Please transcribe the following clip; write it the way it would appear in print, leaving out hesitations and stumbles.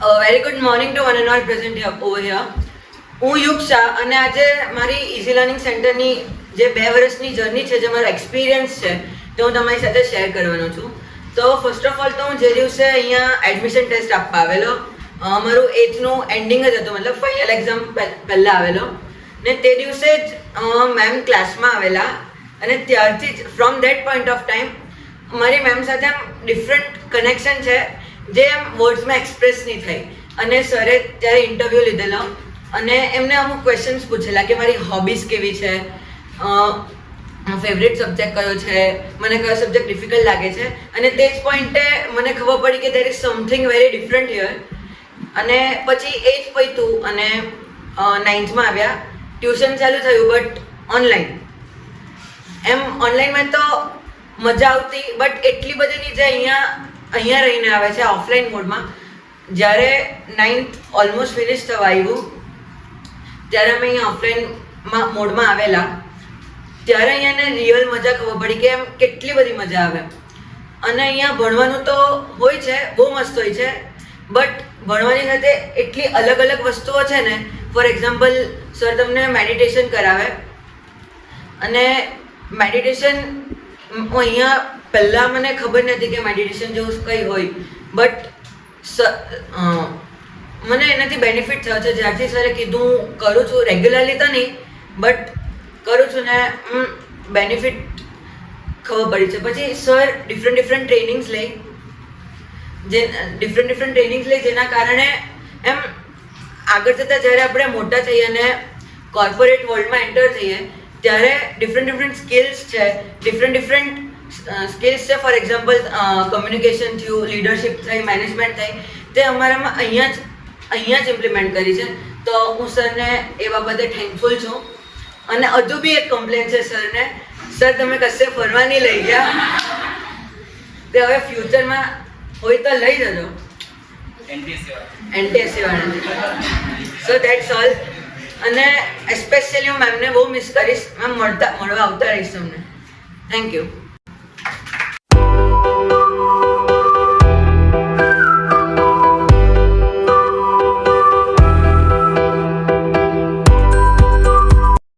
Very good morning to one and all present over here. હું યુગ શાહ અને આજે મારી ઇઝી લર્નિંગ સેન્ટરની જે 2 વર્ષની જર્ની છે, જે મારો એક્સપિરિયન્સ છે, તે હું તમારી સાથે શેર કરવાનો છું. તો ફર્સ્ટ ઓફ ઓલ તો હું જે દિવસે અહીંયા એડમિશન ટેસ્ટ આપવા આવેલો, મારું 8નું એન્ડિંગ જ હતું, મતલબ ફાઇનલ એક્ઝામ પહેલાં આવેલો ને તે દિવસે જ મેમ ક્લાસમાં આવેલા અને ત્યારથી જ from that point of time મારી મેમ સાથે આમ ડિફરન્ટ કનેક્શન છે, જે એમ વર્ડ્સમાં એક્સપ્રેસ નહીં થઈ. અને સરે ત્યારે ઇન્ટરવ્યૂ લીધેલો અને એમને અમુક ક્વેશ્ચન્સ પૂછેલા કે મારી હોબીઝ કેવી છે, ફેવરેટ સબ્જેક્ટ કયો છે, મને કયો સબ્જેક્ટ ડિફિકલ્ટ લાગે છે. અને તે જ પોઈન્ટે મને ખબર પડી કે there is something very different here. અને પછી એ જ પત્યું અને 9thમાં આવ્યા, ટ્યુશન ચાલુ થયું બટ ઓનલાઈન. એમ ઓનલાઈનમાં તો મજા આવતી બટ એટલી બધી નહીં જે અહીંયા રહીને આવે છે ઓફલાઈન મોડમાં. જ્યારે 9th ઓલમોસ્ટ ફિનિશ થવા આવ્યું ત્યારે અમે અહીંયા ઓફલાઈન મોડમાં આવેલા, ત્યારે અહીંયાને રિયલ મજા ખબર પડી કે એમ કેટલી બધી મજા આવે. અને અહીંયા ભણવાનું તો હોય છે, બહુ મસ્ત હોય છે, બટ ભણવાની સાથે એટલી અલગ અલગ વસ્તુઓ છે ને. ફોર એક્ઝામ્પલ, સર તમને મેડિટેશન કરાવે અને મેડિટેશન અહીંયા પહેલાં મને ખબર નથી કે મેડિટેશન જેવું કંઈ હોય, બટ મને એનાથી બેનિફિટ થયો છે જ્યારથી સરે કીધું. હું કરું છું રેગ્યુલરલી તો નહીં બટ કરું છું ને બેનિફિટ ખબર પડી છે. પછી સર ડિફરન્ટ ટ્રેનિંગ્સ લે જેના કારણે એમ આગળ જતાં જ્યારે આપણે મોટા થઈએ અને કોર્પોરેટ વર્લ્ડમાં એન્ટર થઈએ ત્યારે ડિફરન્ટ સ્કિલ્સ છે, ડિફરન્ટ સ્કિલ્સ છે. ફોર એક્ઝામ્પલ કમ્યુનિકેશન થયું, લીડરશિપ થઈ, મેનેજમેન્ટ થઈ, તે અમારામાં અહીંયા જ ઇમ્પ્લિમેન્ટ કરી છે. તો હું સરને એ બાબતે થેન્કફુલ છું. અને હજુ બી એક કમ્પ્લેન છે સરને, સર તમે કશે ફરવા નહીં લઈ ગયા, તે હવે ફ્યુચરમાં હોય તો લઈ જજો NTSC વાળાને. સો દેટ્સ ઓલ. અને એસ્પેશિયલી હું મેમને બહુ મિસ કરીશ. મેમ મળવા આવતા રહીશ તમને. Thank you.